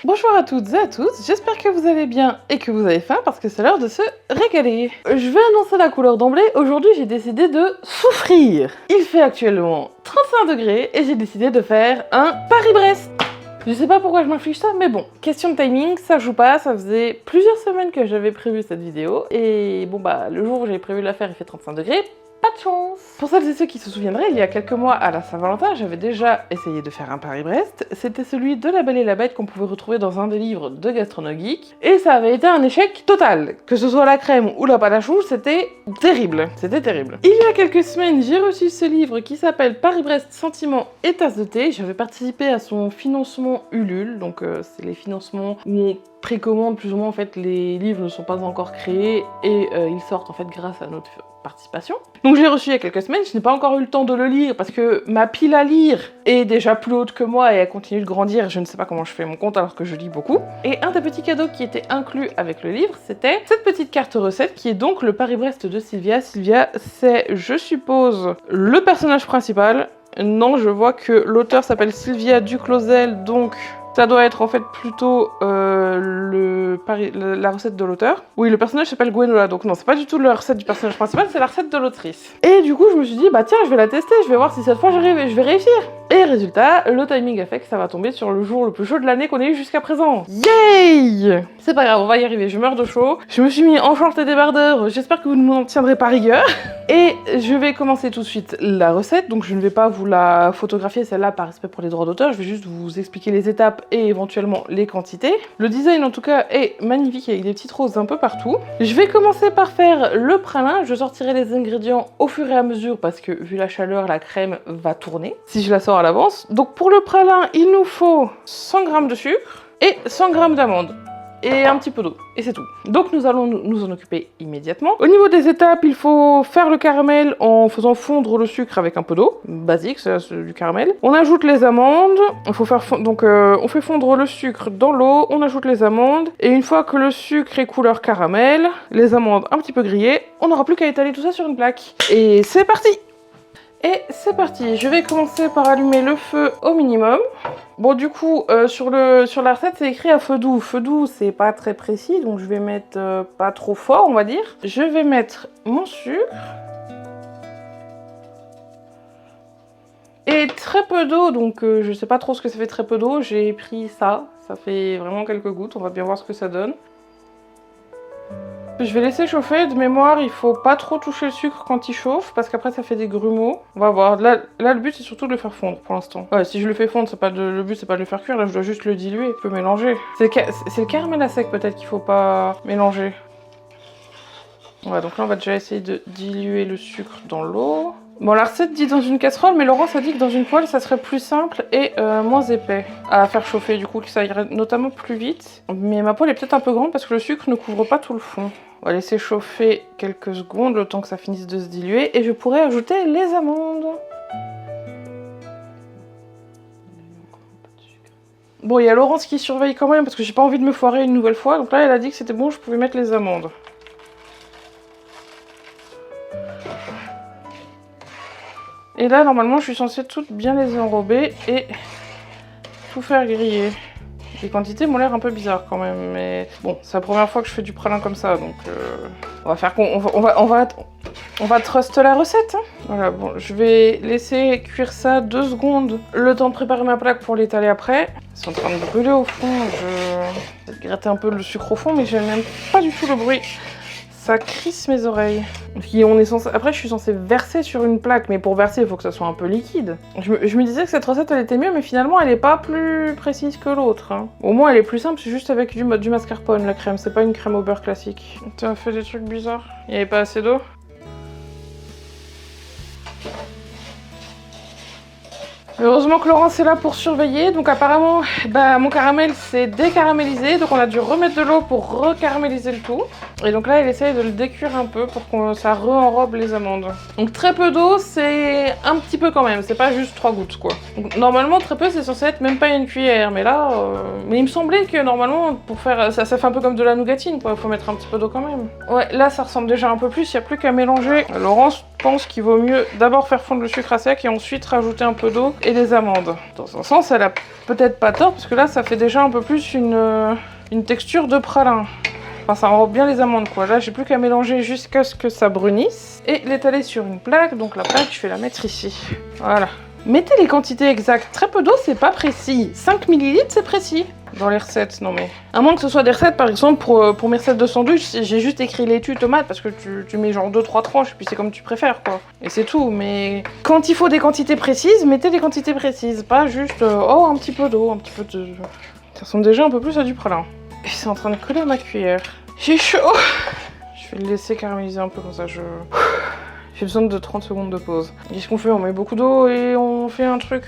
Bonjour à toutes et à tous, j'espère que vous allez bien et que vous avez faim parce que c'est l'heure de se régaler. Je vais annoncer la couleur d'emblée, aujourd'hui j'ai décidé de souffrir. Il fait actuellement 35 degrés et j'ai décidé de faire un Paris-Brest. Je sais pas pourquoi je m'inflige ça, mais bon, question de timing, ça joue pas, ça faisait plusieurs semaines que j'avais prévu cette vidéo, et bon bah, le jour où j'avais prévu de la faire, il fait 35 degrés, pas de chance. Pour celles et ceux qui se souviendraient, il y a quelques mois à la Saint-Valentin, j'avais déjà essayé de faire un Paris-Brest, c'était celui de La Belle et la Bête qu'on pouvait retrouver dans un des livres de Gastronogeek, et ça avait été un échec total. Que ce soit la crème ou la pâte à choux, c'était terrible, c'était terrible. Il y a quelques semaines, j'ai reçu ce livre qui s'appelle Paris-Brest Sentiments et Tasse de thé. J'avais participé à son financement Ulule, donc c'est les financements où on précommande plus ou moins, en fait, les livres ne sont pas encore créés et ils sortent en fait grâce à notre participation. Donc je l'ai reçu il y a quelques semaines, je n'ai pas encore eu le temps de le lire parce que ma pile à lire est déjà plus haute que moi et elle continue de grandir, je ne sais pas comment je fais mon compte alors que je lis beaucoup. Et un des petits cadeaux qui était inclus avec le livre, c'était cette petite carte recette qui est donc le Paris-Brest de Sylvia. Sylvia, c'est, je suppose, le personnage principal. Non, je vois que l'auteur s'appelle Sylvia Duclosel, donc ça doit être en fait plutôt la recette de l'auteur. Oui, le personnage s'appelle Gwenola, donc non, c'est pas du tout la recette du personnage principal, c'est la recette de l'autrice. Et du coup, je me suis dit, bah tiens, je vais la tester, je vais voir si cette fois je vais réussir. Et résultat, le timing a fait que ça va tomber sur le jour le plus chaud de l'année qu'on ait eu jusqu'à présent. Yay! C'est pas grave, on va y arriver, je meurs de chaud. Je me suis mis en short et débardeur, j'espère que vous ne m'en tiendrez pas rigueur. Et je vais commencer tout de suite la recette, donc je ne vais pas vous la photographier celle-là par respect pour les droits d'auteur, je vais juste vous expliquer les étapes et éventuellement les quantités. Le design en tout cas est magnifique avec des petites roses un peu partout. Je vais commencer par faire le pralin, je sortirai les ingrédients au fur et à mesure parce que vu la chaleur, la crème va tourner si je la sors à l'avance. Donc pour le pralin, il nous faut 100 g de sucre et 100 g d'amandes. Et un petit peu d'eau, et c'est tout. Donc nous allons nous en occuper immédiatement. Au niveau des étapes, il faut faire le caramel en faisant fondre le sucre avec un peu d'eau. Basique, c'est du caramel. On ajoute les amandes, il faut faire donc on fait fondre le sucre dans l'eau, on ajoute les amandes, et une fois que le sucre est couleur caramel, les amandes un petit peu grillées, on n'aura plus qu'à étaler tout ça sur une plaque. Et c'est parti! Et c'est parti, je vais commencer par allumer le feu au minimum. Bon du coup, sur la recette c'est écrit à feu doux. Feu doux c'est pas très précis, donc je vais mettre pas trop fort on va dire. Je vais mettre mon sucre. Et très peu d'eau, donc je sais pas trop ce que ça fait très peu d'eau. J'ai pris ça fait vraiment quelques gouttes, on va bien voir ce que ça donne. Je vais laisser chauffer, de mémoire il faut pas trop toucher le sucre quand il chauffe parce qu'après ça fait des grumeaux. On va voir, là le but c'est surtout de le faire fondre pour l'instant. Ouais, si je le fais fondre, le but c'est pas de le faire cuire, là je dois juste le diluer, je peux mélanger. C'est le caramel à sec peut-être qu'il faut pas mélanger. Ouais, donc là on va déjà essayer de diluer le sucre dans l'eau. Bon, la recette dit dans une casserole, mais Laurence a dit que dans une poêle ça serait plus simple et moins épais à faire chauffer, du coup que ça irait notamment plus vite. Mais ma poêle est peut-être un peu grande parce que le sucre ne couvre pas tout le fond. On va laisser chauffer quelques secondes, le temps que ça finisse de se diluer, et je pourrai ajouter les amandes. Bon, il y a Laurence qui surveille quand même parce que j'ai pas envie de me foirer une nouvelle fois, donc là elle a dit que c'était bon, je pouvais mettre les amandes. Et là, normalement, je suis censée toutes bien les enrober et tout faire griller. Les quantités m'ont l'air un peu bizarres quand même, mais bon, c'est la première fois que je fais du pralin comme ça, donc on va faire on va trust la recette. Hein. Voilà, bon, je vais laisser cuire ça 2 secondes, le temps de préparer ma plaque pour l'étaler après. C'est en train de brûler au fond, je vais gratter un peu le sucre au fond, mais je n'aime pas du tout le bruit. Ça crisse mes oreilles. Après, je suis censée verser sur une plaque, mais pour verser, il faut que ça soit un peu liquide. Je me disais que cette recette, elle était mieux, mais finalement, elle est pas plus précise que l'autre. Hein. Au moins, elle est plus simple, c'est juste avec du mascarpone, la crème. C'est pas une crème au beurre classique. T'as fait des trucs bizarres. Il n'y avait pas assez d'eau. Heureusement que Laurence est là pour surveiller, donc apparemment mon caramel s'est décaramélisé, donc on a dû remettre de l'eau pour recaraméliser le tout. Et donc là elle essaye de le décuire un peu pour que ça re-enrobe les amandes. Donc très peu d'eau, c'est un petit peu quand même, c'est pas juste 3 gouttes quoi. Donc, normalement très peu c'est censé être même pas une cuillère, mais là... Mais il me semblait que normalement pour faire... Ça fait un peu comme de la nougatine quoi, faut mettre un petit peu d'eau quand même. Ouais, là ça ressemble déjà un peu plus, il n'y a plus qu'à mélanger. Laurence, pense qu'il vaut mieux d'abord faire fondre le sucre à sec et ensuite rajouter un peu d'eau et des amandes. Dans un sens, elle a peut-être pas tort parce que là, ça fait déjà un peu plus une texture de pralin. Enfin, ça enrobe bien les amandes, quoi. Là, j'ai plus qu'à mélanger jusqu'à ce que ça brunisse et l'étaler sur une plaque. Donc la plaque, je vais la mettre ici. Voilà. Mettez les quantités exactes. Très peu d'eau, c'est pas précis. 5 ml, c'est précis. Dans les recettes, non mais... À moins que ce soit des recettes, par exemple, pour mes recettes de sandwich, j'ai juste écrit laitue, tomate, parce que tu mets genre 2-3 tranches, puis c'est comme tu préfères, quoi. Et c'est tout, mais... Quand il faut des quantités précises, mettez des quantités précises. Pas juste, oh, un petit peu d'eau, un petit peu de... Ça ressemble déjà un peu plus à du pralin. Et c'est en train de coller à ma cuillère. J'ai chaud. Je vais le laisser caraméliser un peu comme ça, j'ai besoin de 30 secondes de pause. Qu'est-ce qu'on fait? On met beaucoup d'eau et on fait un truc...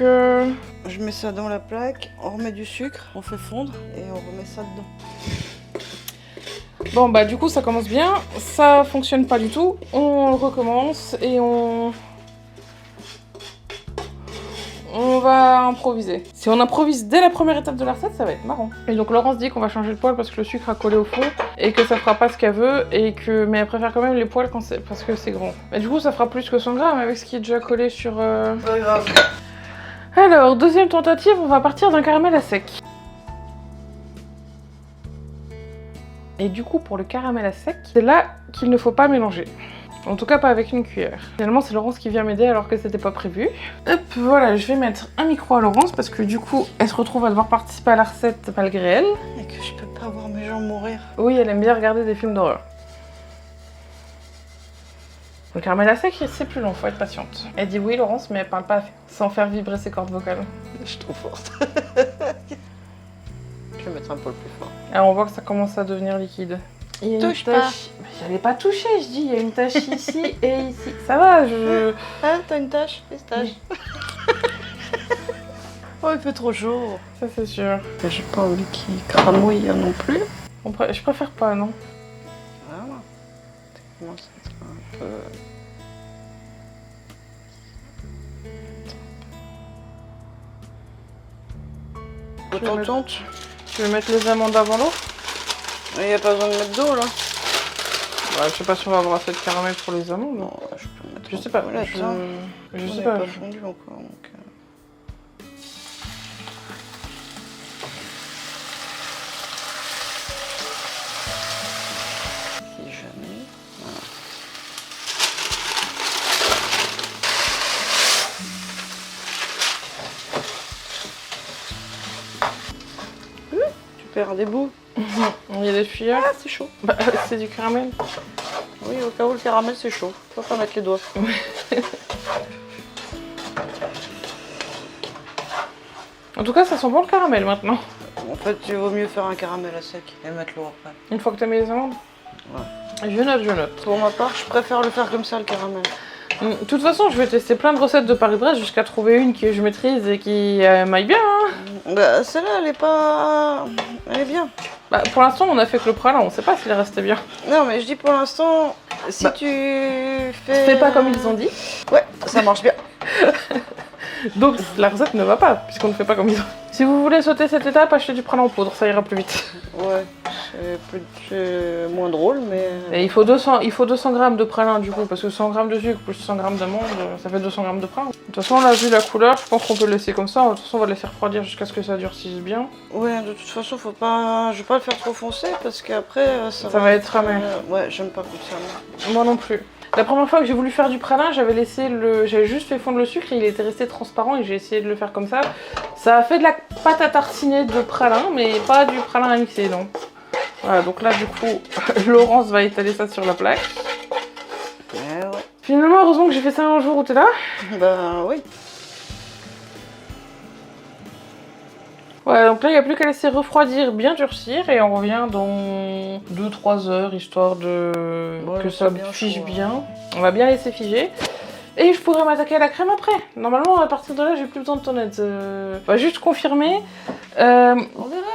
Je mets ça dans la plaque, on remet du sucre, on fait fondre et on remet ça dedans. Bon bah du coup ça commence bien, ça fonctionne pas du tout, on recommence et on va improviser. Si on improvise dès la première étape de la recette, ça va être marrant. Et donc Laurence dit qu'on va changer de poêle parce que le sucre a collé au fond et que ça fera pas ce qu'elle veut et que... Mais elle préfère quand même les poêles parce que c'est grand. Mais du coup ça fera plus que 100 grammes avec ce qui est déjà collé sur... Pas grave. Alors, deuxième tentative, on va partir d'un caramel à sec. Et du coup, pour le caramel à sec, c'est là qu'il ne faut pas mélanger. En tout cas, pas avec une cuillère. Finalement, c'est Laurence qui vient m'aider alors que c'était pas prévu. Hop, voilà, je vais mettre un micro à Laurence parce que du coup, elle se retrouve à devoir participer à la recette malgré elle. Et que je peux pas voir mes gens mourir. Oui, elle aime bien regarder des films d'horreur. Le caramel à sec, c'est plus long, faut être patiente. Elle dit oui, Laurence, mais elle parle pas sans faire vibrer ses cordes vocales. Je suis trop forte. Je vais mettre un peu le plus fort. Alors on voit que ça commence à devenir liquide. Il y a Touche une tache. Mais j'allais pas toucher, je dis, il y a une tache ici et ici. Ça va, je... Ah, t'as une tache? Pistache. Oh, il fait trop chaud. Ça c'est sûr. J'ai pas envie qu'il cramouille non plus. Je préfère pas, non. Voilà. Ça commence à être un peu... Autant Tu veux mettre les amandes avant l'eau? Il n'y a pas besoin de mettre d'eau là. Ouais, je sais pas si on va avoir assez de caramel pour les amandes. Non, je peux mettre. Je sais pas. Voilà, Je on sais n'est pas. pas fondu encore. Donc... Si jamais. Voilà. Tu perds des bouts. Il y a des fuyards. Ah, c'est chaud. Bah, c'est du caramel. Oui, au cas où le caramel c'est chaud. Faut pas mettre les doigts. En tout cas, ça sent bon le caramel maintenant. En fait, il vaut mieux faire un caramel à sec et mettre l'eau après. Une fois que t'as mis les amandes? Ouais. Je note. Pour ma part, je préfère le faire comme ça, le caramel. De toute façon, je vais tester plein de recettes de Paris-Brest jusqu'à trouver une que je maîtrise et qui m'aille bien. Hein. Bah, celle-là, elle est pas... Elle est bien. Bah, pour l'instant, on a fait que le pralin, on sait pas s'il est resté bien. Non, mais je dis pour l'instant, si tu fais... Fais pas comme ils ont dit. Ouais, ça marche bien. Donc la recette ne va pas, puisqu'on ne fait pas comme ils ont. Si vous voulez sauter cette étape, achetez du pralin en poudre, ça ira plus vite. Ouais, c'est moins drôle, mais... Et il faut 200 grammes de pralin du coup, parce que 100 grammes de sucre plus 100 grammes d'amande, ça fait 200 grammes de pralin. De toute façon, on a vu la couleur, je pense qu'on peut le laisser comme ça. De toute façon, on va le laisser refroidir jusqu'à ce que ça durcisse bien. Ouais, de toute façon, faut pas... Je vais pas le faire trop foncé, parce qu'après, ça va être ramé. Ouais, j'aime pas comme ça, moi. Moi non plus. La première fois que j'ai voulu faire du pralin, j'avais juste fait fondre le sucre et il était resté transparent et j'ai essayé de le faire comme ça. Ça a fait de la pâte à tartiner de pralin, mais pas du pralin à mixer, non. Voilà, donc là, du coup, Laurence va étaler ça sur la plaque. Ouais. Finalement, heureusement que j'ai fait ça un jour où t'es là. Bah oui. Voilà, donc là, il n'y a plus qu'à laisser refroidir, bien durcir, et on revient dans 2-3 heures, histoire de que ça fige bien. On va bien laisser figer. Et je pourrais m'attaquer à la crème après. Normalement, à partir de là, j'ai plus besoin de ton aide. On va juste confirmer. On verra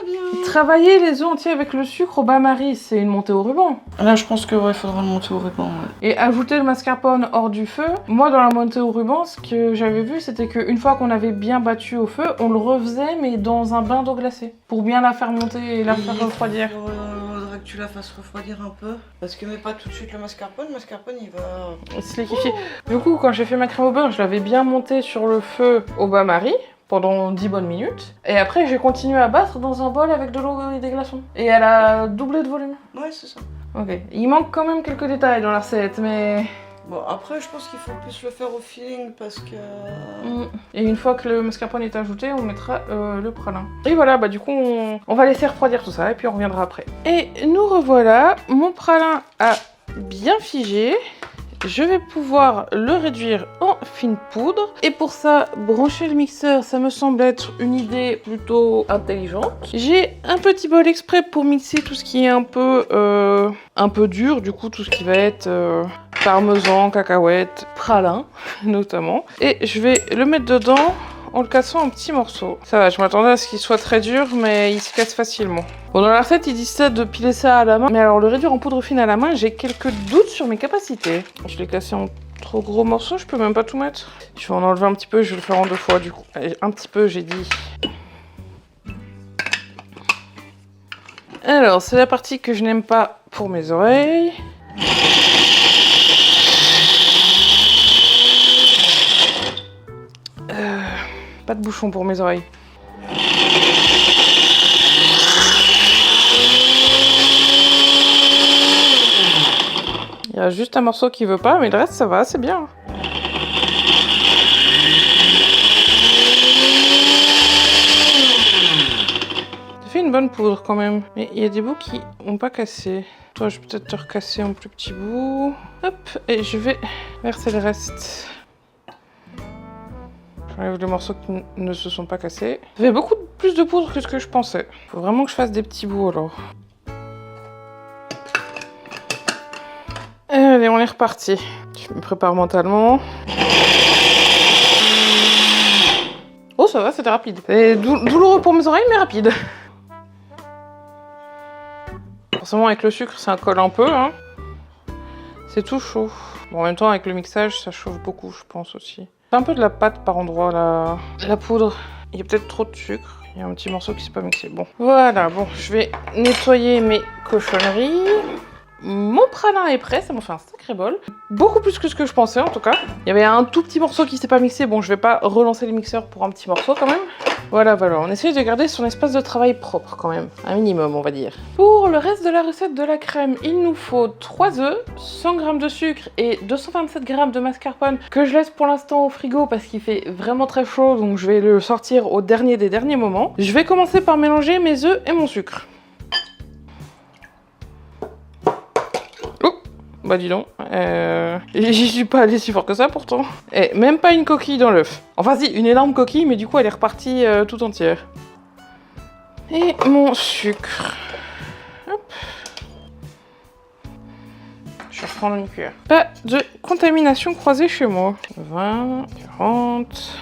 bien. Travailler les œufs entiers avec le sucre au bain-marie, c'est une montée au ruban. Là, je pense que ouais, faudra le monter au ruban. Ouais. Et ajouter le mascarpone hors du feu. Moi, dans la montée au ruban, ce que j'avais vu, c'était qu'une fois qu'on avait bien battu au feu, on le refaisait, mais dans un bain d'eau glacée. Pour bien la faire monter et la faire refroidir. Faudra que tu la fasses refroidir un peu. Parce que mets pas tout de suite le mascarpone. Le mascarpone, il va... se liquéfier. Du coup, quand j'ai fait ma crème au beurre, je l'avais bien montée sur le feu au bain-marie pendant 10 bonnes minutes. Et après, j'ai continué à battre dans un bol avec de l'eau et des glaçons. Et elle a doublé de volume. Ouais, c'est ça. Ok. Il manque quand même quelques détails dans la recette, mais... Bon, après, je pense qu'il faut plus le faire au feeling parce que... Et une fois que le mascarpone est ajouté, on mettra le pralin. Et voilà, bah du coup, on va laisser refroidir tout ça et puis on reviendra après. Et nous revoilà, mon pralin a bien figé. Je vais pouvoir le réduire en fine poudre. Et pour ça, brancher le mixeur, ça me semble être une idée plutôt intelligente. J'ai un petit bol exprès pour mixer tout ce qui est un peu dur. Du coup, tout ce qui va être parmesan, cacahuètes, pralin notamment. Et je vais le mettre dedans en le cassant en petits morceaux. Ça va, je m'attendais à ce qu'il soit très dur, mais il se casse facilement. Bon, dans la recette, ils disent ça de piler ça à la main, mais alors le réduire en poudre fine à la main, j'ai quelques doutes sur mes capacités. Je l'ai cassé en trop gros morceaux, je peux même pas tout mettre. Je vais en enlever un petit peu, je vais le faire en 2 fois du coup. Allez, un petit peu, j'ai dit. Alors, c'est la partie que je n'aime pas pour mes oreilles. Pas de bouchon pour mes oreilles. Il y a juste un morceau qui veut pas, mais le reste ça va, c'est bien. Ça fait une bonne poudre quand même, mais il y a des bouts qui n'ont pas cassé. Toi, je vais peut-être te recasser en plus petits bouts. Hop, et je vais verser le reste. J'enlève les morceaux qui ne se sont pas cassés. Ça fait beaucoup plus de poudre que ce que je pensais. Faut vraiment que je fasse des petits bouts alors. Allez, on est reparti. Je me prépare mentalement. Oh, ça va, c'était rapide. C'est douloureux pour mes oreilles, mais rapide. Forcément, avec le sucre, ça colle un peu. Hein. C'est tout chaud. Bon, en même temps, avec le mixage, ça chauffe beaucoup, je pense aussi. C'est un peu de la pâte par endroit, la poudre. Il y a peut-être trop de sucre. Il y a un petit morceau qui s'est pas mixé. Bon, voilà. Bon, je vais nettoyer mes cochonneries. Mon pralin est prêt, ça m'a fait un sacré bol. Beaucoup plus que ce que je pensais en tout cas. Il y avait un tout petit morceau qui s'est pas mixé. Bon, je vais pas relancer le mixeur pour un petit morceau quand même. Voilà, voilà. On essaye de garder son espace de travail propre quand même. Un minimum, on va dire. Pour le reste de la recette de la crème, il nous faut 3 œufs, 100 g de sucre et 227 g de mascarpone que je laisse pour l'instant au frigo parce qu'il fait vraiment très chaud. Donc je vais le sortir au dernier des derniers moments. Je vais commencer par mélanger mes œufs et mon sucre. Bah dis donc, j'y suis pas allée si fort que ça pourtant. Et même pas une coquille dans l'œuf. Enfin si, une énorme coquille, mais du coup elle est repartie tout entière. Et mon sucre. Hop. Je vais reprendre une cuillère. Pas de contamination croisée chez moi. 20, 40,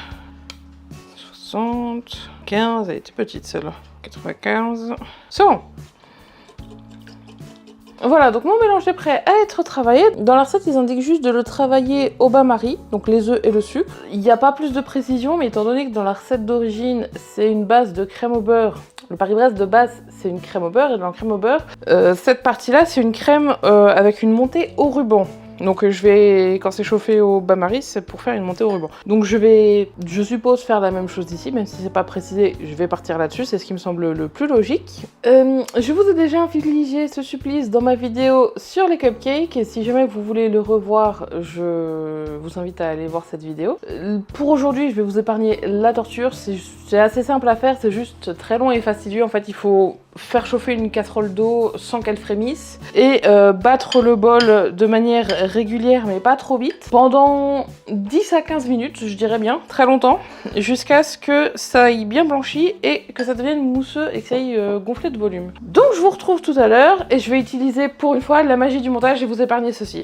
60, 15, elle était petite celle-là. 95, c'est bon. Voilà, donc mon mélange est prêt à être travaillé. Dans la recette, ils indiquent juste de le travailler au bain-marie, donc les œufs et le sucre. Il n'y a pas plus de précision, mais étant donné que dans la recette d'origine, c'est une base de crème au beurre. Le Paris-Brest de base, c'est une crème au beurre, et dans la crème au beurre, cette partie-là, c'est une crème avec une montée au ruban. Donc je vais, quand c'est chauffé au bain-marie, c'est pour faire une montée au ruban. Donc je vais, je suppose, faire la même chose ici, même si c'est pas précisé, je vais partir là-dessus, c'est ce qui me semble le plus logique. Je vous ai déjà infligé ce supplice dans ma vidéo sur les cupcakes, et si jamais vous voulez le revoir, je vous invite à aller voir cette vidéo. Pour aujourd'hui, je vais vous épargner la torture, c'est assez simple à faire, c'est juste très long et fastidieux. En fait, il faut faire chauffer une casserole d'eau sans qu'elle frémisse et battre le bol de manière régulière mais pas trop vite pendant 10 à 15 minutes, je dirais bien, très longtemps, jusqu'à ce que ça aille bien blanchi et que ça devienne mousseux et que ça aille gonfler de volume. Donc je vous retrouve tout à l'heure et je vais utiliser pour une fois la magie du montage et vous épargner ceci.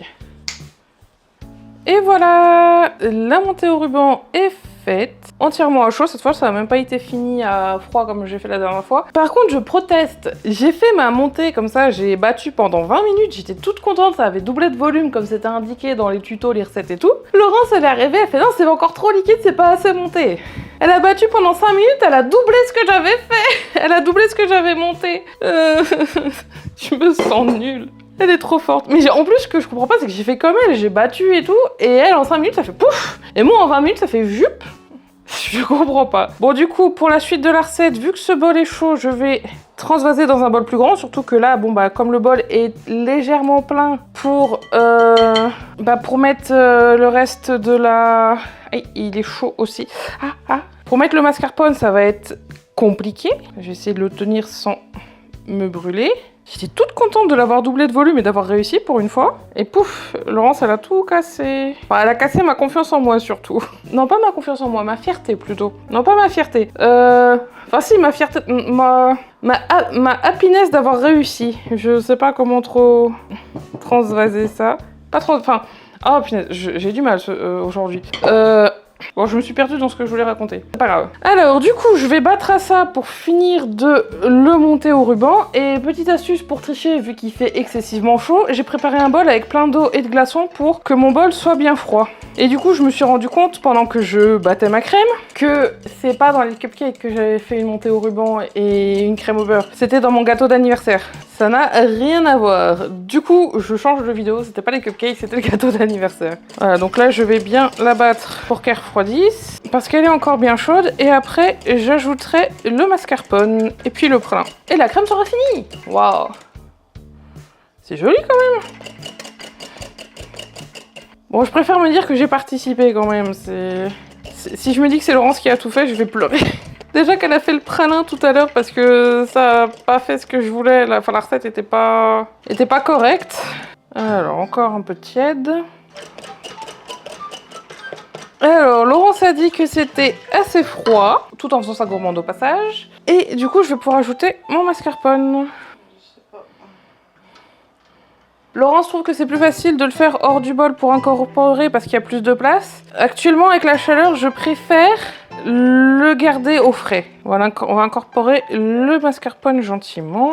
Et voilà, la montée au ruban est faite. entièrement à chaud. Cette fois, ça n'a même pas été fini à froid comme j'ai fait la dernière fois. Par contre, je proteste. J'ai fait ma montée comme ça, j'ai battu pendant 20 minutes. J'étais toute contente, ça avait doublé de volume comme c'était indiqué dans les tutos, les recettes et tout. Laurence, elle est arrivée, elle fait non, c'est encore trop liquide, c'est pas assez monté. Elle a battu pendant 5 minutes, elle a doublé ce que j'avais fait. Elle a doublé ce que j'avais monté. Je me sens nulle. Elle est trop forte. Mais en plus, ce que je comprends pas, c'est que j'ai fait comme elle, j'ai battu et tout, et elle, en 5 minutes, ça fait pouf. Et moi, en 20 minutes, ça fait jup. Je comprends pas. Bon, du coup, pour la suite de la recette, vu que ce bol est chaud, je vais transvaser dans un bol plus grand. Surtout que là, bon, bah, comme le bol est légèrement plein pour mettre le reste de la... Aïe, il est chaud aussi. Pour mettre le mascarpone, ça va être compliqué. Je vais essayer de le tenir sans me brûler. J'étais toute contente de l'avoir doublé de volume et d'avoir réussi pour une fois. Et pouf, Laurence, elle a tout cassé. Enfin, elle a cassé ma confiance en moi surtout. Non, pas ma confiance en moi, ma fierté plutôt. Non, pas ma fierté. Enfin si, ma fierté... Ma happiness d'avoir réussi. Je sais pas comment trop transvaser ça. Pas trop... Enfin... Oh punaise, j'ai du mal aujourd'hui. Bon, je me suis perdue dans ce que je voulais raconter. C'est pas grave. Alors, du coup, je vais battre à ça pour finir de le monter au ruban. Et petite astuce pour tricher, vu qu'il fait excessivement chaud, j'ai préparé un bol avec plein d'eau et de glaçons pour que mon bol soit bien froid. Et du coup, je me suis rendu compte, pendant que je battais ma crème, que c'est pas dans les cupcakes que j'avais fait une montée au ruban et une crème au beurre. C'était dans mon gâteau d'anniversaire. Ça n'a rien à voir. Du coup, je change de vidéo. C'était pas les cupcakes, c'était le gâteau d'anniversaire. Voilà, donc là, je vais bien la battre pour qu'elle refroidisse. Parce qu'elle est encore bien chaude. Et après, j'ajouterai le mascarpone et puis le pralin. Et la crème sera finie. Waouh! C'est joli quand même. Bon, je préfère me dire que j'ai participé quand même. Si je me dis que c'est Laurence qui a tout fait, je vais pleurer. Déjà qu'elle a fait le pralin tout à l'heure parce que ça n'a pas fait ce que je voulais. La recette était pas correcte. Alors, encore un peu tiède. Alors, Laurence a dit que c'était assez froid, tout en faisant sa gourmande au passage. Et du coup, je vais pouvoir ajouter mon mascarpone. Laurence trouve que c'est plus facile de le faire hors du bol pour incorporer parce qu'il y a plus de place. Actuellement, avec la chaleur, je préfère le garder au frais. Voilà, on va incorporer le mascarpone gentiment.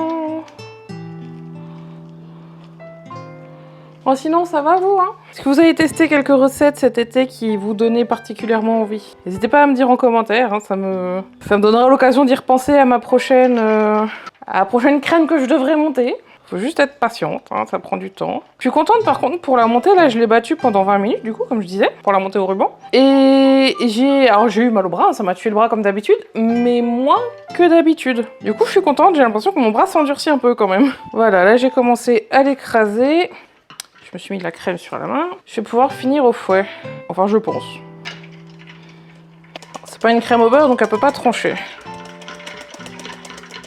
Bon, sinon, ça va vous, hein? Est-ce que vous avez testé quelques recettes cet été qui vous donnaient particulièrement envie? N'hésitez pas à me dire en commentaire, hein, ça me donnera l'occasion d'y repenser à ma prochaine... à la prochaine crème que je devrais monter. Faut juste être patiente, hein, ça prend du temps. Je suis contente par contre pour la montée, là je l'ai battue pendant 20 minutes du coup, comme je disais, pour la montée au ruban. Et j'ai eu mal au bras, hein, ça m'a tué le bras comme d'habitude, mais moins que d'habitude. Du coup je suis contente, j'ai l'impression que mon bras s'endurcit un peu quand même. Voilà, là j'ai commencé à l'écraser. Je me suis mis de la crème sur la main. Je vais pouvoir finir au fouet. Enfin je pense. C'est pas une crème au beurre donc elle peut pas trancher.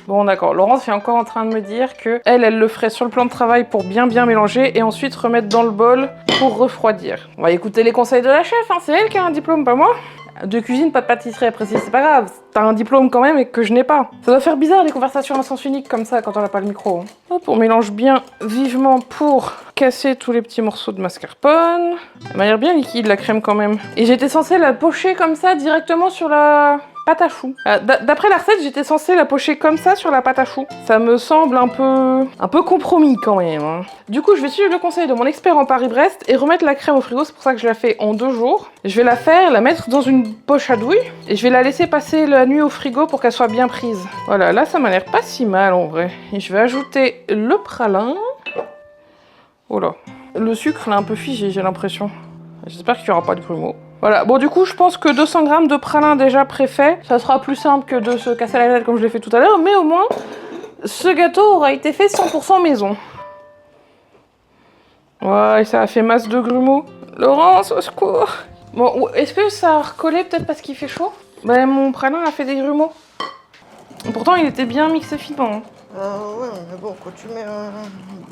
Bon d'accord, Laurence est encore en train de me dire que elle le ferait sur le plan de travail pour bien mélanger et ensuite remettre dans le bol pour refroidir. On va écouter les conseils de la chef, hein. C'est elle qui a un diplôme, pas moi. De cuisine, pas de pâtisserie à préciser, c'est pas grave. T'as un diplôme quand même et que je n'ai pas. Ça doit faire bizarre les conversations à sens unique comme ça quand on n'a pas le micro. Hein. Hop, on mélange bien vivement pour casser tous les petits morceaux de mascarpone. Elle m'a l'air bien liquide la crème quand même. Et j'étais censée la pocher comme ça directement sur la... pâte à choux. D'après la recette, j'étais censée la pocher comme ça sur la pâte à choux. Ça me semble un peu compromis quand même. Hein. Du coup, je vais suivre le conseil de mon expert en Paris-Brest et remettre la crème au frigo. C'est pour ça que je la fais en 2 jours. Je vais la mettre dans une poche à douille et je vais la laisser passer la nuit au frigo pour qu'elle soit bien prise. Voilà, là ça m'a l'air pas si mal en vrai. Et je vais ajouter le pralin. Oh là. Le sucre là un peu figé, j'ai l'impression. J'espère qu'il n'y aura pas de grumeaux. Voilà, bon du coup je pense que 200 g de pralin déjà préfet, ça sera plus simple que de se casser la tête comme je l'ai fait tout à l'heure, mais au moins ce gâteau aura été fait 100% maison. Ouais, ça a fait masse de grumeaux. Laurence, au secours. Bon, est-ce que ça a recollé peut-être parce qu'il fait chaud? Ben mon pralin a fait des grumeaux. Pourtant il était bien mixé finement. Ouais, mais bon, quand tu mets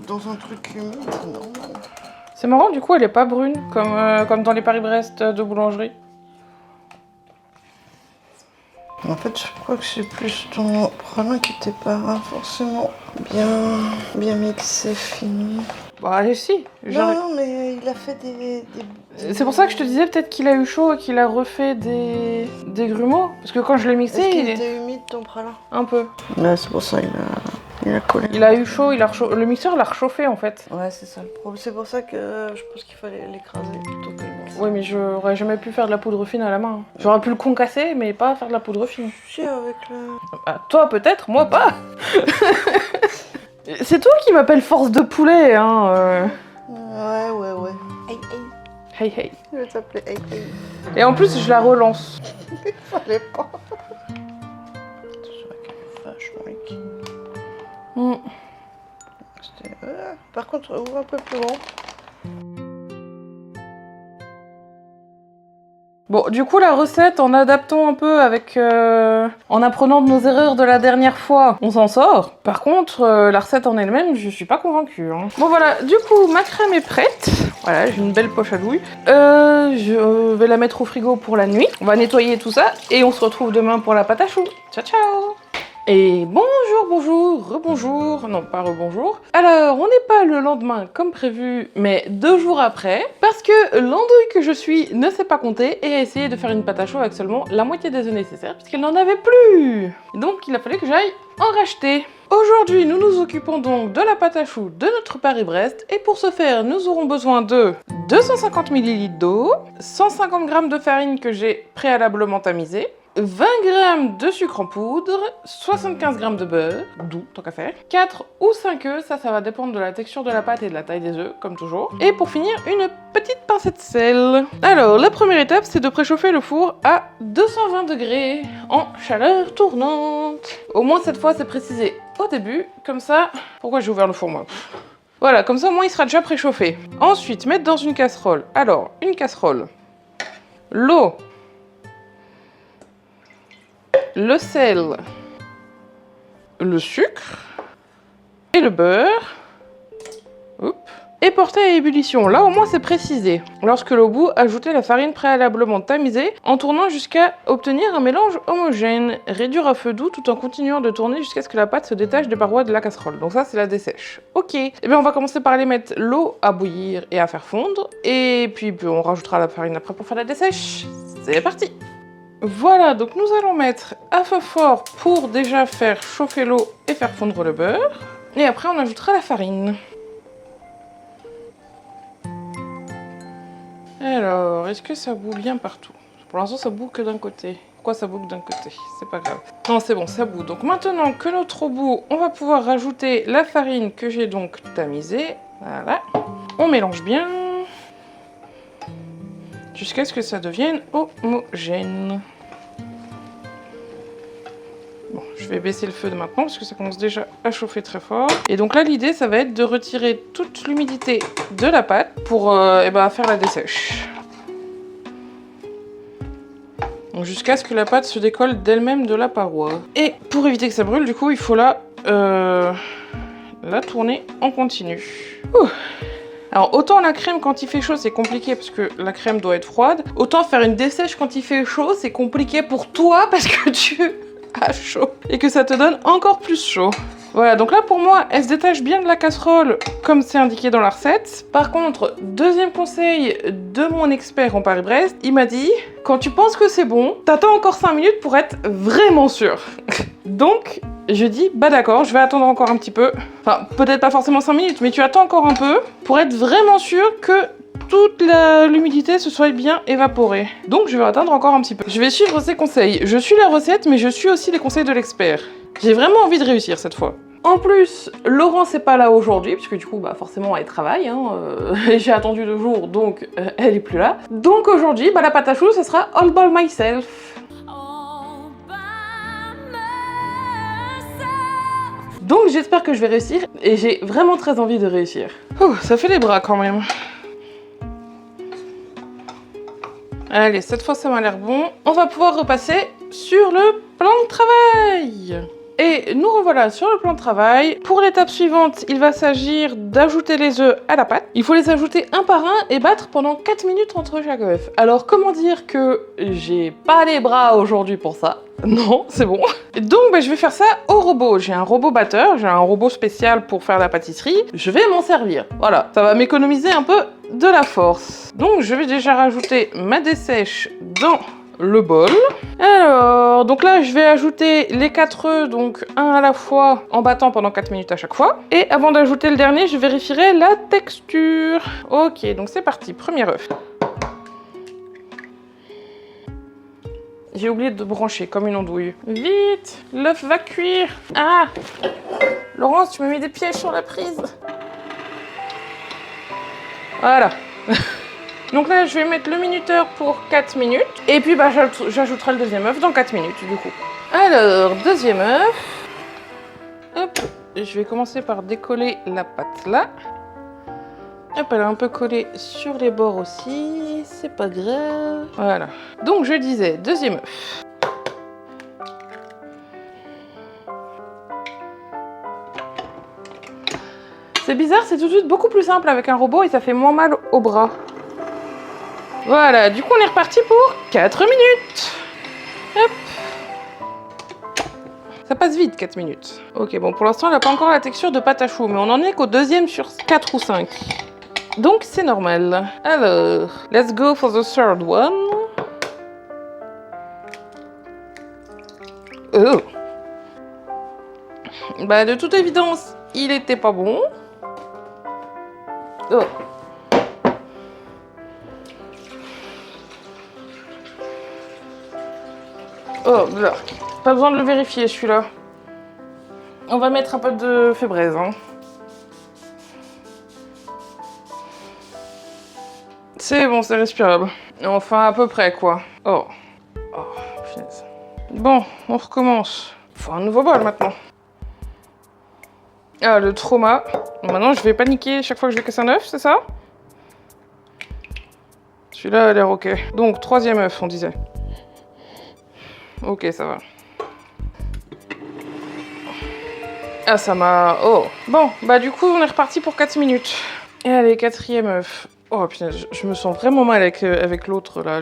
dans un truc humide, c'est normal. C'est marrant, du coup, elle est pas brune, comme dans les Paris-Brest de boulangerie. En fait, je crois que c'est plus ton pralin qui n'était pas forcément bien mixé, fini. Bah allez, si. Non, mais il a fait des... C'est pour ça que je te disais peut-être qu'il a eu chaud et qu'il a refait des grumeaux. Parce que quand je l'ai mixé, Est-ce qu'il il est était humide ton pralin? un peu. Ouais, c'est pour ça il a collé. Il a eu chaud, le mixeur l'a réchauffé en fait. Ouais, c'est ça le problème. C'est pour ça que je pense qu'il fallait l'écraser plutôt que le mixer. Oui, mais j'aurais jamais pu faire de la poudre fine à la main. J'aurais pu le concasser, mais pas faire de la poudre fine. Si, avec le... Ah, toi peut-être, moi pas. C'est toi qui m'appelle force de poulet, hein. Ouais. Hey. Hey hey. Je vais t'appeler Hey. Et en plus, je la relance. Fallait pas. C'est vachement liquide. Par contre, ouvre un peu plus grand. Bon, du coup, la recette, en adaptant un peu avec... en apprenant de nos erreurs de la dernière fois, on s'en sort. Par contre, la recette en elle-même, je suis pas convaincue. Hein. Bon, voilà, du coup, ma crème est prête. Voilà, j'ai une belle poche à douille. Je vais la mettre au frigo pour la nuit. On va nettoyer tout ça et on se retrouve demain pour la pâte à choux. Ciao, ciao! Et bonjour, rebonjour, non pas rebonjour. Alors, on n'est pas le lendemain comme prévu, mais 2 jours après, parce que l'andouille que je suis ne sait pas compter et a essayé de faire une pâte à chaud avec seulement la moitié des œufs nécessaires, puisqu'elle n'en avait plus. Donc, il a fallu que j'aille en racheter. Aujourd'hui, nous nous occupons donc de la pâte à choux de notre Paris-Brest, et pour ce faire, nous aurons besoin de 250 ml d'eau, 150 g de farine que j'ai préalablement tamisée, 20 g de sucre en poudre, 75 g de beurre, doux tant qu'à faire, 4 ou 5 œufs, ça va dépendre de la texture de la pâte et de la taille des œufs, comme toujours. Et pour finir, une petite pincée de sel. Alors, la première étape, c'est de préchauffer le four à 220 degrés en chaleur tournante. Au moins cette fois, c'est précisé au début, comme ça... Pourquoi j'ai ouvert le four, moi? Voilà, comme ça, au moins, il sera déjà préchauffé. Ensuite, mettre dans une casserole. Alors, une casserole. L'eau. Le sel, le sucre et le beurre, et porter à ébullition. Là au moins c'est précisé. Lorsque l'eau bout, ajoutez la farine préalablement tamisée en tournant jusqu'à obtenir un mélange homogène. Réduire à feu doux tout en continuant de tourner jusqu'à ce que la pâte se détache des parois de la casserole. Donc ça c'est la dessèche. Ok, et bien on va commencer par aller mettre l'eau à bouillir et à faire fondre. Et puis on rajoutera la farine après pour faire la dessèche. C'est parti! Voilà, donc nous allons mettre à feu fort pour déjà faire chauffer l'eau et faire fondre le beurre. Et après, on ajoutera la farine. Alors, est-ce que ça bout bien partout? Pour l'instant, ça bout que d'un côté. Pourquoi ça bout que d'un côté? C'est pas grave. Non, c'est bon, ça bout. Donc maintenant que notre eau bout, on va pouvoir rajouter la farine que j'ai donc tamisée. Voilà. On mélange bien. Jusqu'à ce que ça devienne homogène. Bon, je vais baisser le feu de maintenant parce que ça commence déjà à chauffer très fort. Et donc là, l'idée, ça va être de retirer toute l'humidité de la pâte pour faire la dessèche. Donc jusqu'à ce que la pâte se décolle d'elle-même de la paroi. Et pour éviter que ça brûle, du coup, il faut la tourner en continu. Ouh. Alors autant la crème quand il fait chaud c'est compliqué parce que la crème doit être froide, autant faire une dessèche quand il fait chaud c'est compliqué pour toi parce que tu as chaud et que ça te donne encore plus chaud. Voilà, donc là pour moi elle se détache bien de la casserole comme c'est indiqué dans la recette. Par contre, deuxième conseil de mon expert en Paris-Brest, il m'a dit quand tu penses que c'est bon, t'attends encore 5 minutes pour être vraiment sûr. Donc je dis, bah d'accord, je vais attendre encore un petit peu. Enfin, peut-être pas forcément 5 minutes, mais tu attends encore un peu pour être vraiment sûr que toute l'humidité se soit bien évaporée. Donc je vais attendre encore un petit peu. Je vais suivre ses conseils. Je suis la recette, mais je suis aussi les conseils de l'expert. J'ai vraiment envie de réussir cette fois. En plus, Laurence n'est pas là aujourd'hui, puisque du coup, forcément, elle travaille. J'ai attendu 2 jours, donc elle est plus là. Donc aujourd'hui, la pâte à choux, ce sera all by myself. Donc j'espère que je vais réussir et j'ai vraiment très envie de réussir. Ouh, ça fait les bras quand même. Allez, cette fois ça m'a l'air bon. On va pouvoir repasser sur le plan de travail. Et nous revoilà sur le plan de travail. Pour l'étape suivante, il va s'agir d'ajouter les œufs à la pâte. Il faut les ajouter un par un et battre pendant 4 minutes entre chaque œuf. Alors comment dire que j'ai pas les bras aujourd'hui pour ça? Non, c'est bon. Donc, je vais faire ça au robot. J'ai un robot batteur, j'ai un robot spécial pour faire la pâtisserie. Je vais m'en servir. Voilà, ça va m'économiser un peu de la force. Donc, je vais déjà rajouter ma dessèche dans le bol. Alors, donc là, je vais ajouter les 4 œufs, donc un à la fois, en battant pendant 4 minutes à chaque fois. Et avant d'ajouter le dernier, je vérifierai la texture. Ok, donc c'est parti, premier œuf. J'ai oublié de brancher comme une andouille. Vite, l'œuf va cuire. Ah, Laurence, tu m'as mis des pièges sur la prise. Voilà. Donc là, je vais mettre le minuteur pour 4 minutes. Et puis, j'ajouterai le deuxième œuf dans 4 minutes, du coup. Alors, deuxième œuf. Hop, je vais commencer par décoller la pâte là. Hop, elle est un peu collée sur les bords aussi, c'est pas grave. Voilà. Donc je disais, deuxième œuf. C'est bizarre, c'est tout de suite beaucoup plus simple avec un robot et ça fait moins mal au bras. Voilà, du coup on est reparti pour 4 minutes. Hop. Ça passe vite, 4 minutes. Ok, bon, pour l'instant, elle n'a pas encore la texture de pâte à choux, mais on en est qu'au deuxième sur 4 ou 5. Donc, c'est normal. Alors, let's go for the third one. Oh. Bah, de toute évidence, il était pas bon. Oh. Oh, là. Pas besoin de le vérifier, celui-là. On va mettre un peu de fébraise, hein. C'est bon, c'est respirable. Enfin, à peu près, quoi. Oh. Oh, punaise. Bon, on recommence. Faut un nouveau bol, maintenant. Ah, le trauma. Maintenant, je vais paniquer chaque fois que je vais casser un œuf, c'est ça? Celui-là a l'air ok. Donc, troisième œuf, on disait. Ok, ça va. Ah, ça m'a... Oh. Bon, bah du coup, on est reparti pour 4 minutes. Et allez, quatrième œuf. Oh, putain, je me sens vraiment mal avec l'autre, là.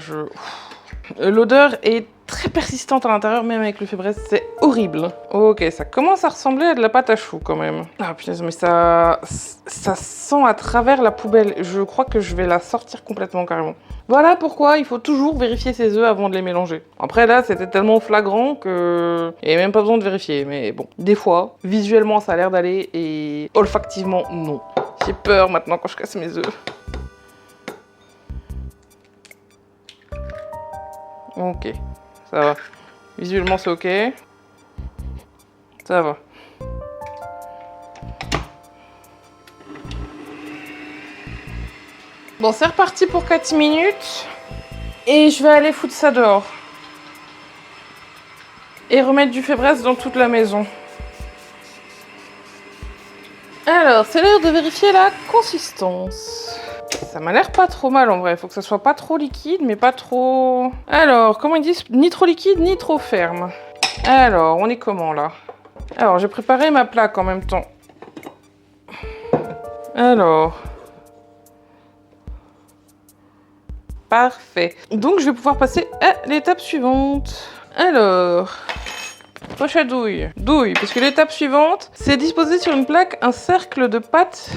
L'odeur est très persistante à l'intérieur, même avec le fébraise. C'est horrible. Ok, ça commence à ressembler à de la pâte à choux, quand même. Ah, putain, mais ça sent à travers la poubelle. Je crois que je vais la sortir complètement, carrément. Voilà pourquoi il faut toujours vérifier ses œufs avant de les mélanger. Après là, c'était tellement flagrant que... Il n'y avait même pas besoin de vérifier, mais bon. Des fois, visuellement, ça a l'air d'aller et olfactivement, non. J'ai peur maintenant quand je casse mes œufs. Ok, ça va. Visuellement, c'est ok. Ça va. Bon, c'est reparti pour 4 minutes. Et je vais aller foutre ça dehors. Et remettre du fébraise dans toute la maison. Alors, c'est l'heure de vérifier la consistance. Ça m'a l'air pas trop mal en vrai. Faut que ça soit pas trop liquide, mais pas trop... Alors, comment ils disent? Ni trop liquide, ni trop ferme. Alors, on est comment là? Alors, j'ai préparé ma plaque en même temps. Alors... Parfait. Donc, je vais pouvoir passer à l'étape suivante. Alors... Poche à douille. Douille, parce que l'étape suivante, c'est disposer sur une plaque un cercle de pâte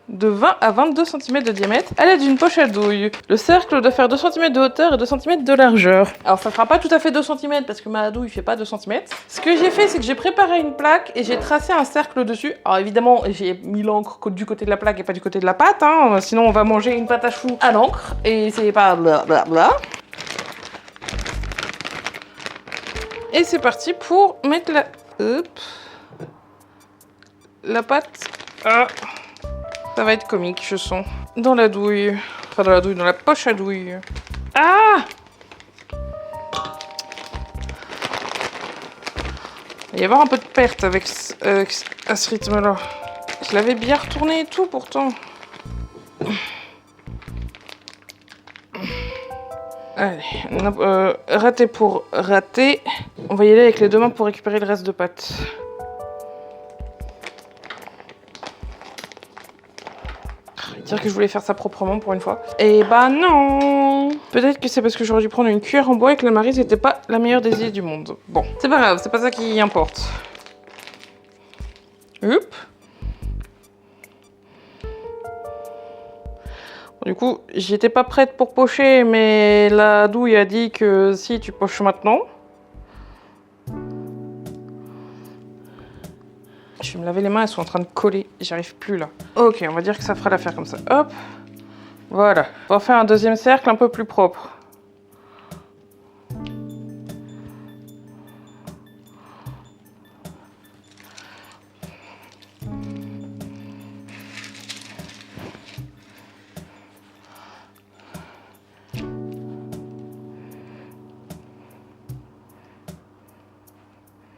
de 20 à 22 cm de diamètre à l'aide d'une poche à douille. Le cercle doit faire 2 cm de hauteur et 2 cm de largeur. Alors ça fera pas tout à fait 2 cm parce que ma douille fait pas 2 cm. Ce que j'ai fait, c'est que j'ai préparé une plaque et j'ai tracé un cercle dessus. Alors évidemment, j'ai mis l'encre du côté de la plaque et pas du côté de la pâte, hein. Sinon on va manger une pâte à choux à l'encre et c'est pas blablabla. Et c'est parti pour mettre la... Hop. La pâte... Ah. Ça va être comique, je sens. Dans la douille. Enfin, dans la douille, dans la poche à douille. Ah! Il va y avoir un peu de perte avec à ce rythme-là. Je l'avais bien retourné et tout, pourtant. Allez, raté pour raté. On va y aller avec les 2 mains pour récupérer le reste de pâte. Dire que je voulais faire ça proprement pour une fois. Et bah non! Peut-être que c'est parce que j'aurais dû prendre une cuillère en bois et que la Maryse n'était pas la meilleure des idées du monde. Bon, c'est pas grave, c'est pas ça qui importe. Hop. Du coup, j'étais pas prête pour pocher, mais la douille a dit que si, tu poches maintenant. Je vais me laver les mains, elles sont en train de coller, j'arrive plus là. Ok, on va dire que ça fera l'affaire comme ça. Hop, voilà. On va faire un deuxième cercle un peu plus propre.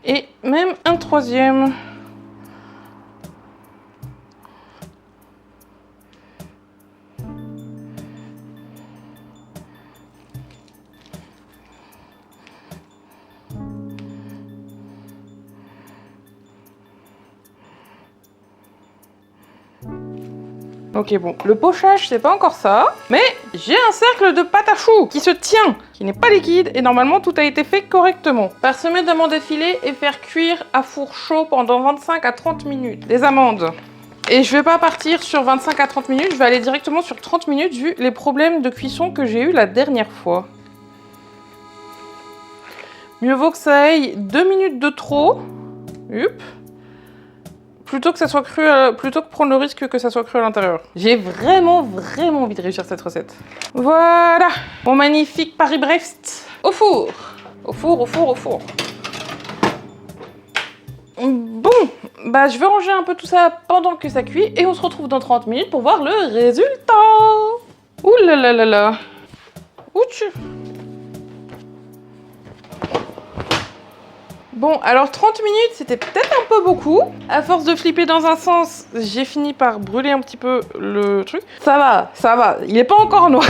Et même un troisième. Ok, bon, le pochage, c'est pas encore ça, mais j'ai un cercle de pâte à choux qui se tient, qui n'est pas liquide, et normalement tout a été fait correctement. Parsemer d'amandes effilées et faire cuire à four chaud pendant 25 à 30 minutes. Les amandes. Et je vais pas partir sur 25 à 30 minutes, je vais aller directement sur 30 minutes vu les problèmes de cuisson que j'ai eu la dernière fois. Mieux vaut que ça aille 2 minutes de trop. Hup. Plutôt que ça soit cru, plutôt que prendre le risque que ça soit cru à l'intérieur. J'ai vraiment envie de réussir cette recette. Voilà, mon magnifique Paris-Brest au four. Au four. Bon, bah je vais ranger un peu tout ça pendant que ça cuit et on se retrouve dans 30 minutes pour voir le résultat. Ouh là là là là. Où tu... Bon, alors 30 minutes, c'était peut-être un peu beaucoup. À force de flipper dans un sens, j'ai fini par brûler un petit peu le truc. Ça va, il est pas encore noir.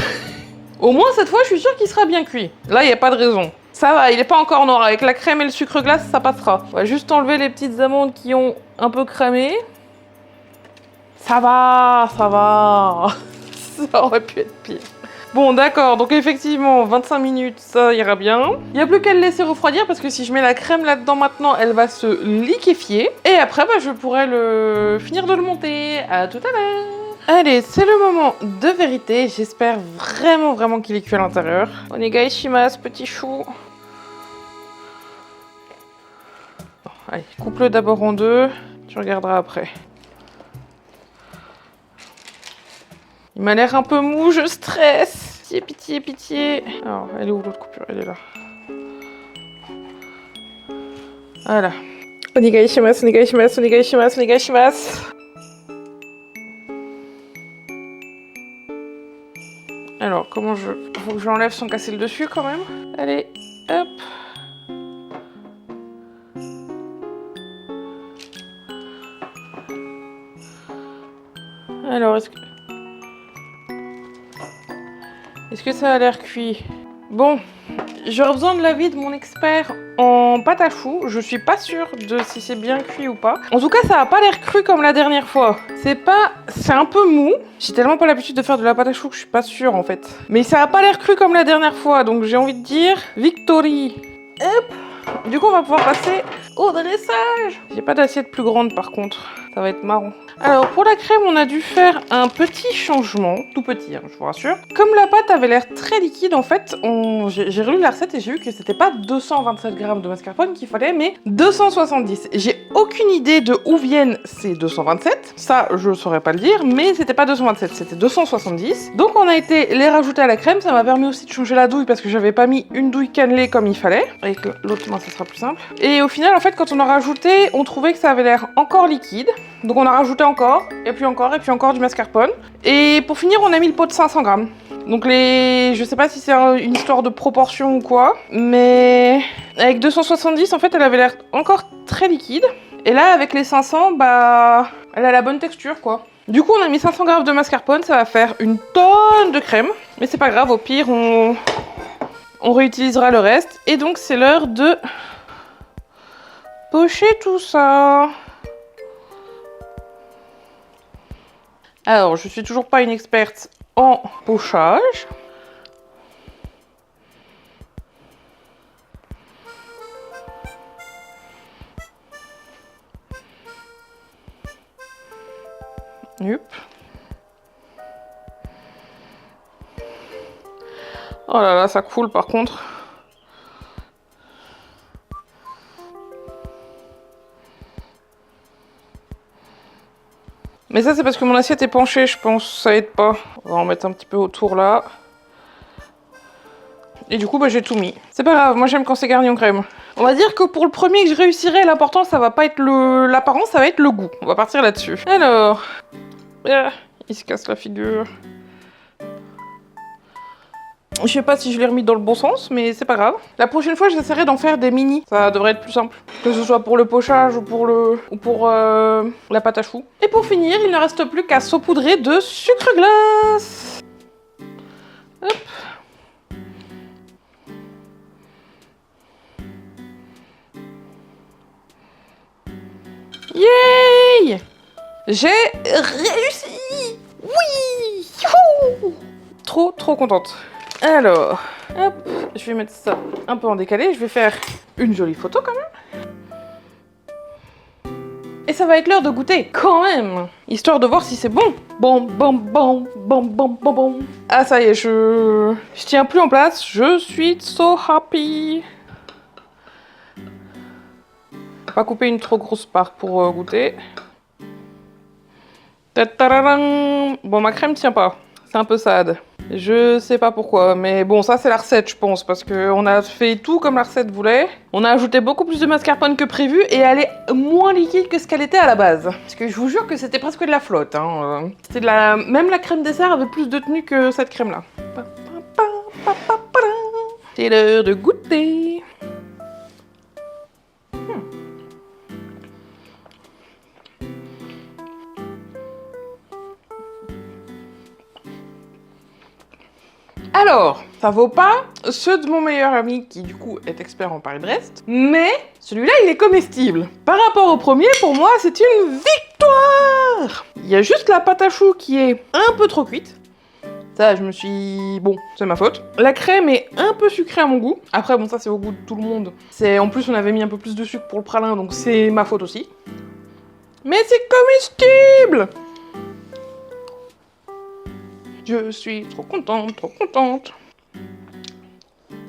Au moins, cette fois, je suis sûre qu'il sera bien cuit. Là, il n'y a pas de raison. Ça va, il est pas encore noir. Avec la crème et le sucre glace, ça passera. On va juste enlever les petites amandes qui ont un peu cramé. Ça va. Ça aurait pu être pire. Bon, d'accord, donc effectivement, 25 minutes, ça ira bien. Il n'y a plus qu'à le laisser refroidir parce que si je mets la crème là-dedans maintenant, elle va se liquéfier. Et après, bah, je pourrai finir de le monter. À tout à l'heure. Allez, c'est le moment de vérité. J'espère vraiment qu'il est cuit à l'intérieur. Onegai shimasu, petit chou. Bon, allez, coupe-le d'abord en deux. Tu regarderas après. Il m'a l'air un peu mou, je stresse. Pitié. Alors, elle est où l'autre coupure? Elle est là. Voilà. Onegai shimasu. Alors, comment je... Faut que je l'enlève sans casser le dessus quand même. Allez, hop. Alors, est-ce que ça a l'air cuit? Bon, j'aurais besoin de l'avis de mon expert en pâte à choux. Je suis pas sûre de si c'est bien cuit ou pas. En tout cas, ça a pas l'air cru comme la dernière fois. C'est un peu mou. J'ai tellement pas l'habitude de faire de la pâte à choux que je suis pas sûre en fait. Mais ça a pas l'air cru comme la dernière fois, donc j'ai envie de dire victory. Hop. Du coup, on va pouvoir passer au dressage. J'ai pas d'assiette plus grande par contre. Ça va être marrant. Alors, pour la crème, on a dû faire un petit changement. Tout petit, hein, je vous rassure. Comme la pâte avait l'air très liquide, en fait, j'ai relu la recette et j'ai vu que c'était pas 227 grammes de mascarpone qu'il fallait, mais 270. J'ai aucune idée de où viennent ces 227. Ça, je saurais pas le dire, mais c'était pas 227, c'était 270. Donc, on a été les rajouter à la crème. Ça m'a permis aussi de changer la douille parce que j'avais pas mis une douille cannelée comme il fallait. Avec l'autre main, ça sera plus simple. Et au final, en fait, quand on a rajouté, on trouvait que ça avait l'air encore liquide. Donc on a rajouté encore, et puis encore du mascarpone. Et pour finir, on a mis le pot de 500 grammes. Donc je sais pas si c'est une histoire de proportion ou quoi, mais avec 270, en fait, elle avait l'air encore très liquide. Et là, avec les 500, bah, elle a la bonne texture, quoi. Du coup, on a mis 500 grammes de mascarpone, ça va faire une tonne de crème. Mais c'est pas grave, au pire, on réutilisera le reste. Et donc, c'est l'heure de pocher tout ça. Alors, je suis toujours pas une experte en pochage. Yup. Oh là là, ça coule par contre. Mais ça, c'est parce que mon assiette est penchée, je pense. Ça aide pas. On va en mettre un petit peu autour là. Et du coup, bah, j'ai tout mis. C'est pas grave, moi j'aime quand c'est garni en crème. On va dire que pour le premier que je réussirai, l'important, ça va pas être l'apparence, ça va être le goût. On va partir là-dessus. Alors... il se casse la figure. Je sais pas si je l'ai remis dans le bon sens, mais c'est pas grave. La prochaine fois, j'essaierai d'en faire des mini. Ça devrait être plus simple. Que ce soit pour le pochage ou pour la pâte à choux. Et pour finir, il ne reste plus qu'à saupoudrer de sucre glace. Hop. Yay! J'ai réussi! Oui! Youhou! Trop contente. Alors, hop, je vais mettre ça un peu en décalé. Je vais faire une jolie photo quand même. Et ça va être l'heure de goûter quand même, histoire de voir si c'est bon. Bon. Ah ça y est, je tiens plus en place. Je suis so happy. On va couper une trop grosse part pour goûter. Tadadadam. Bon, ma crème tient pas. C'est un peu sad. Je sais pas pourquoi, mais bon, ça c'est la recette, je pense, parce qu'on a fait tout comme la recette voulait. On a ajouté beaucoup plus de mascarpone que prévu et elle est moins liquide que ce qu'elle était à la base. Parce que je vous jure que c'était presque de la flotte. Hein. C'était de la... Même la crème dessert avait plus de tenue que cette crème-là. C'est l'heure de goûter. Alors, ça vaut pas ceux de mon meilleur ami qui du coup est expert en Paris-Brest, mais celui-là il est comestible. Par rapport au premier, pour moi c'est une victoire. Il y a juste la pâte à choux qui est un peu trop cuite. Ça, je me suis... Bon, c'est ma faute. La crème est un peu sucrée à mon goût. Après, bon, ça c'est au goût de tout le monde. En plus, on avait mis un peu plus de sucre pour le pralin, donc c'est ma faute aussi. Mais c'est comestible! Je suis trop contente.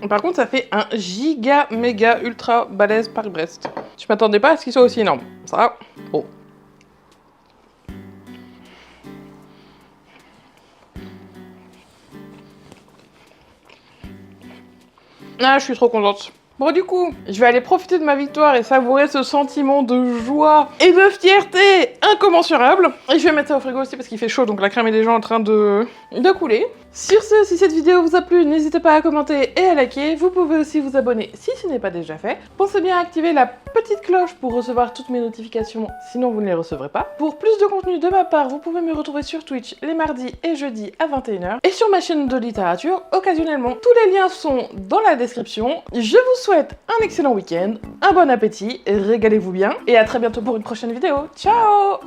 Par contre, ça fait un giga, méga, ultra balèze Paris-Brest. Je m'attendais pas à ce qu'il soit aussi énorme. Ça, bon. Ah, je suis trop contente. Bon, du coup, je vais aller profiter de ma victoire et savourer ce sentiment de joie et de fierté incommensurable. Et je vais mettre ça au frigo aussi parce qu'il fait chaud, donc la crème est déjà en train de couler. Sur ce, si cette vidéo vous a plu, n'hésitez pas à commenter et à liker. Vous pouvez aussi vous abonner si ce n'est pas déjà fait. Pensez bien à activer la petite cloche pour recevoir toutes mes notifications, sinon vous ne les recevrez pas. Pour plus de contenu de ma part, vous pouvez me retrouver sur Twitch les mardis et jeudis à 21h et sur ma chaîne de littérature occasionnellement. Tous les liens sont dans la description. Je vous souhaite un excellent week-end, un bon appétit, régalez-vous bien et à très bientôt pour une prochaine vidéo. Ciao!